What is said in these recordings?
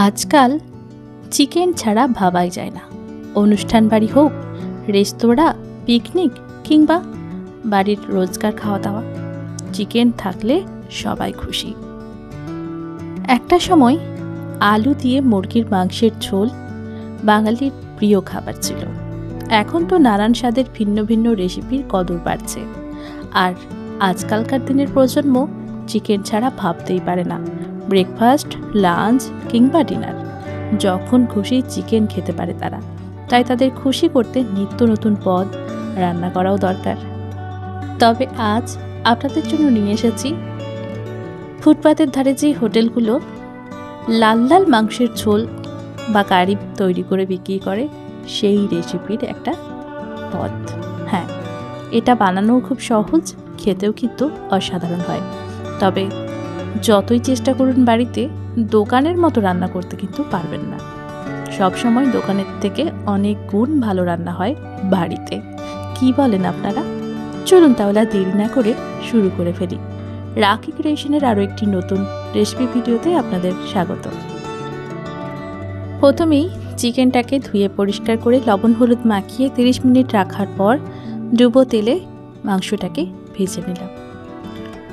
আজকাল চিকেন ছাড়া ভাবাই যায় না। অনুষ্ঠান বাড়ি হোক, রেস্তোরাঁ, পিকনিক কিংবা বাড়ির রোজকার খাওয়া দাওয়া, চিকেন থাকলে সবাই খুশি। একটা সময় আলু দিয়ে মুরগির মাংসের ঝোল বাঙালির প্রিয় খাবার ছিল। এখন তো নানান স্বাদের ভিন্ন ভিন্ন রেসিপির কদর বাড়ছে, আর আজকালকার দিনের প্রজন্ম চিকেন ছাড়া ভাবতেই পারে না। ব্রেকফাস্ট, লাঞ্চ কিংবা ডিনার যখন খুশি চিকেন খেতে পারে তারা। তাই তাদের খুশি করতে নিত্য নতুন পদ রান্না করাও দরকার। তবে আজ আপনাদের জন্য নিয়ে এসেছি ফুটপাতের ধারে যে হোটেলগুলো লাল লাল মাংসের ঝোল বা কারি তৈরি করে বিক্রি করে সেই রেসিপির একটা পদ। হ্যাঁ, এটা বানানোও খুব সহজ, খেতেও কিন্তু অসাধারণ হয়। তবে যতই চেষ্টা করুন বাড়িতে দোকানের মতো রান্না করতে কিন্তু পারবেন না। সব সময় দোকানের থেকে অনেক গুণ ভালো রান্না হয় বাড়িতে। কি বলেন আপনারা? চলুন তাহলে দেরি না করে শুরু করে ফেলি। রাকি ক্রিয়েশনের আরও একটি নতুন রেসিপি ভিডিওতে আপনাদের স্বাগত। প্রথমেই চিকেনটাকে ধুয়ে পরিষ্কার করে লবণ হলুদ মাখিয়ে 30 মিনিট রাখার পর ডুবো তেলে মাংসটাকে ভেজে নিলাম।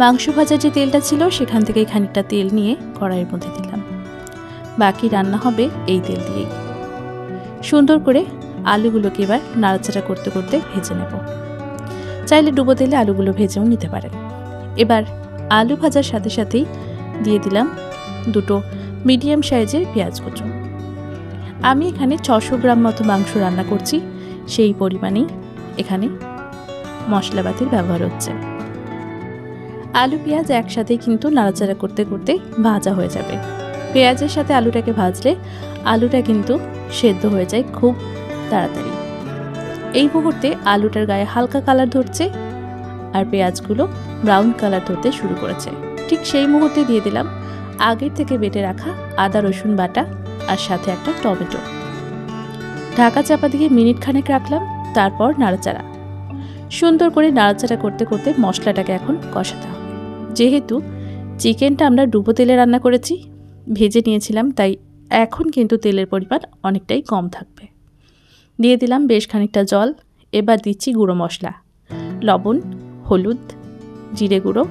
মাংস ভাজার যে তেলটা ছিল সেখান থেকে খানিকটা তেল নিয়ে কড়াইয়ের মধ্যে দিলাম। বাকি রান্না হবে এই তেল দিয়েই। সুন্দর করে আলুগুলোকে এবার নাড়াচাড়া করতে করতে ভেজে নেব। চাইলে ডুবো তেলে আলুগুলো ভেজেও নিতে পারেন। এবার আলু ভাজার সাথে সাথেই দিয়ে দিলাম দুটো মিডিয়াম সাইজের পেঁয়াজ কুচো। আমি এখানে 600 গ্রাম মতো মাংস রান্না করছি, সেই পরিমাণেই এখানে মশলাপাতির ব্যবহার হচ্ছে। আলু পেঁয়াজ একসাথে কিন্তু নাড়াচাড়া করতে করতে ভাজা হয়ে যাবে। পেঁয়াজের সাথে আলুটাকে ভাজলে আলুটা কিন্তু সেদ্ধ হয়ে যায় খুব তাড়াতাড়ি। এই মুহূর্তে আলুটার গায়ে হালকা কালার ধরছে আর পেঁয়াজগুলো ব্রাউন কালার ধরতে শুরু করেছে। ঠিক সেই মুহূর্তে দিয়ে দিলাম আগের থেকে বেটে রাখা আদা রসুন বাটা আর সাথে একটা টমেটো। ঢাকা চাপা দিয়ে মিনিট খানেক রাখলাম, তারপর নাড়াচাড়া। সুন্দর করে নাড়াচাড়া করতে করতে মশলাটাকে এখন কষাতে হবে। যেহেতু চিকেনটা আমরা ডুবো তেলে রান্না করেছি, ভেজে নিয়েছিলাম, তাই এখন কিন্তু তেলের পরিমাণ অনেকটাই কম থাকবে। দিয়ে দিলাম বেশ খানিকটা জল। এবার দিচ্ছি গুঁড়ো মশলা, লবণ, হলুদ, জিরে গুঁড়ো,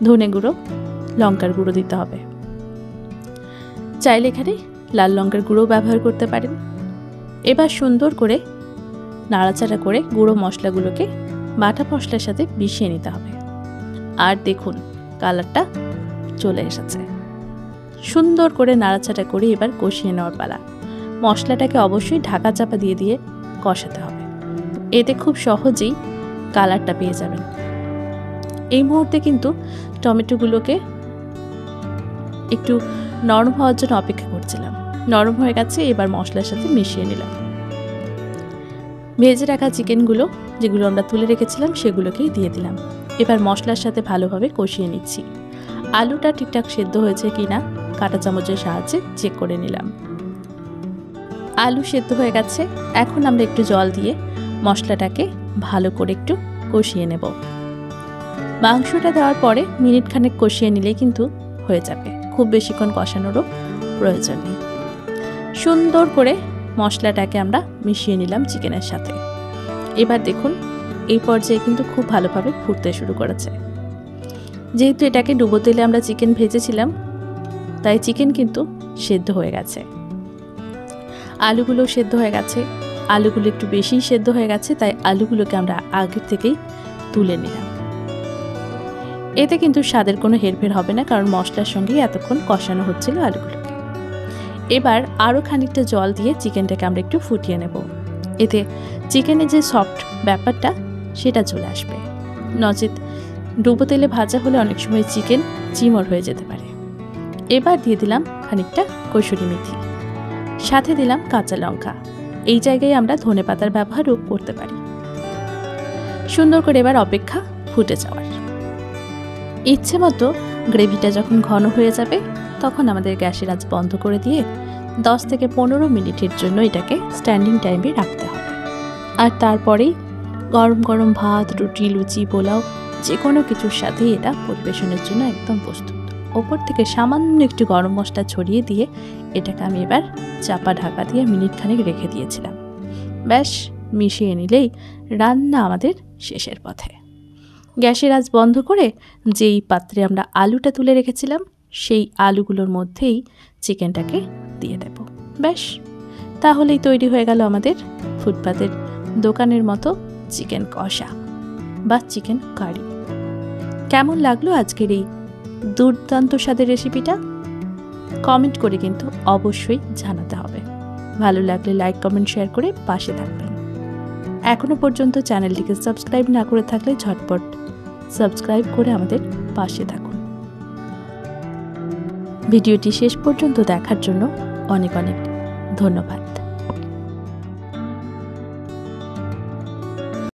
ধনে গুঁড়ো, লঙ্কার গুঁড়ো দিতে হবে। চাইলে এখানে লাল লঙ্কার গুঁড়ো ব্যবহার করতে পারেন। এবার সুন্দর করে নাড়াচাড়া করে গুঁড়ো মশলাগুলোকে বাটা মশলার সাথে মিশিয়ে নিতে হবে। আর দেখুন কালারটা চলে এসেছে। সুন্দর করে নাড়াচাড়া করে এবার কষিয়ে নেওয়ার পালা। মশলাটাকে অবশ্যই ঢাকা চাপা দিয়ে দিয়ে কষাতে হবে, এতে খুব সহজেই কালারটা পেয়ে যাবেন। এই মুহূর্তে কিন্তু টমেটোগুলোকে একটু নরম হওয়ার জন্য অপেক্ষা করছিলাম। নরম হয়ে গেছে, এবার মশলার সাথে মিশিয়ে নিলাম। ভেজে রাখা চিকেনগুলো যেগুলো আমরা তুলে রেখেছিলাম সেগুলোকেই দিয়ে দিলাম। এবার মশলার সাথে ভালোভাবে কষিয়ে নিচ্ছি। আলুটা ঠিকঠাক সেদ্ধ হয়েছে কিনা কাঁটা চামচের সাহায্যে চেক করে নিলাম। আলু সেদ্ধ হয়ে গেছে। এখন আমরা একটু জল দিয়ে মশলাটাকে ভালো করে একটু কষিয়ে নেব। মাংসটা দেওয়ার পরে মিনিট খানেক কষিয়ে নিলেই কিন্তু হয়ে যাবে, খুব বেশিক্ষণ কষানোরও প্রয়োজন নেই। সুন্দর করে মশলাটাকে আমরা মিশিয়ে নিলাম চিকেনের সাথে। এবার দেখুন এই পর্যায়ে কিন্তু খুব ভালোভাবে ফুটতে শুরু করেছে। যেহেতু এটাকে ডুবো তেলে আমরা চিকেন ভেজেছিলাম, তাই চিকেন কিন্তু সেদ্ধ হয়ে গেছে। আলুগুলো সেদ্ধ হয়ে গেছে, আলুগুলো একটু বেশিই সেদ্ধ হয়ে গেছে, তাই আলুগুলোকে আমরা আগের থেকেই তুলে নিলাম। এতে কিন্তু স্বাদের কোনো হেরফের হবে না, কারণ মশলার সঙ্গেই এতক্ষণ কষানো হচ্ছিল আলুগুলোকে। এবার আরও খানিকটা জল দিয়ে চিকেনটাকে আমরা একটু ফুটিয়ে নেব। এতে চিকেনের যে সফট ব্যাপারটা সেটা চলে আসবে। নচেত ডুবো তেলে ভাজা হলে অনেক সময় চিকেন চিমড় হয়ে যেতে পারে। এবার দিয়ে দিলাম খানিকটা কসুরি মেথি, সাথে দিলাম কাঁচা লঙ্কা। এই জায়গায় আমরা ধনেপাতার ব্যবহারও করতে পারি। সুন্দর করে এবার অপেক্ষা ফুটে যাওয়ার। ইচ্ছে মতো গ্রেভিটা যখন ঘন হয়ে যাবে তখন আমাদের গ্যাসের আঁচ বন্ধ করে দিয়ে 10 থেকে 15 মিনিটের জন্য এটাকে স্ট্যান্ডিং টাইমে রাখতে হবে। আর তারপরেই গরম গরম ভাত, রুটি, লুচি, পোলাও যে কোনো কিছুর সাথেই এটা পরিবেশনের জন্য একদম প্রস্তুত। ওপর থেকে সামান্য একটু গরম মশলা ছড়িয়ে দিয়ে এটাকে আমি এবার চাপা ঢাকা দিয়ে মিনিটখানেক রেখে দিয়েছিলাম। ব্যাস মিশিয়ে নিলেই রান্না আমাদের শেষের পথে। গ্যাসের আঁচ বন্ধ করে যেই পাত্রে আমরা আলুটা তুলে রেখেছিলাম সেই আলুগুলোর মধ্যেই চিকেনটাকে দিয়ে দেব। ব্যাস তাহলেই তৈরি হয়ে গেল আমাদের ফুটপাতের দোকানের মতো চিকেন কষা বা চিকেন কারি। কেমন লাগলো আজকের এই দুর্দান্ত স্বাদের রেসিপিটা? কমেন্ট করে কিন্তু অবশ্যই জানাতে হবে। ভালো লাগলে লাইক কমেন্ট শেয়ার করে পাশে থাকবেন। এখনও পর্যন্ত চ্যানেলটিকে সাবস্ক্রাইব না করে থাকলে ঝটপট সাবস্ক্রাইব করে আমাদের পাশে থাকুন। ভিডিওটি শেষ পর্যন্ত দেখার জন্য অনেক অনেক ধন্যবাদ।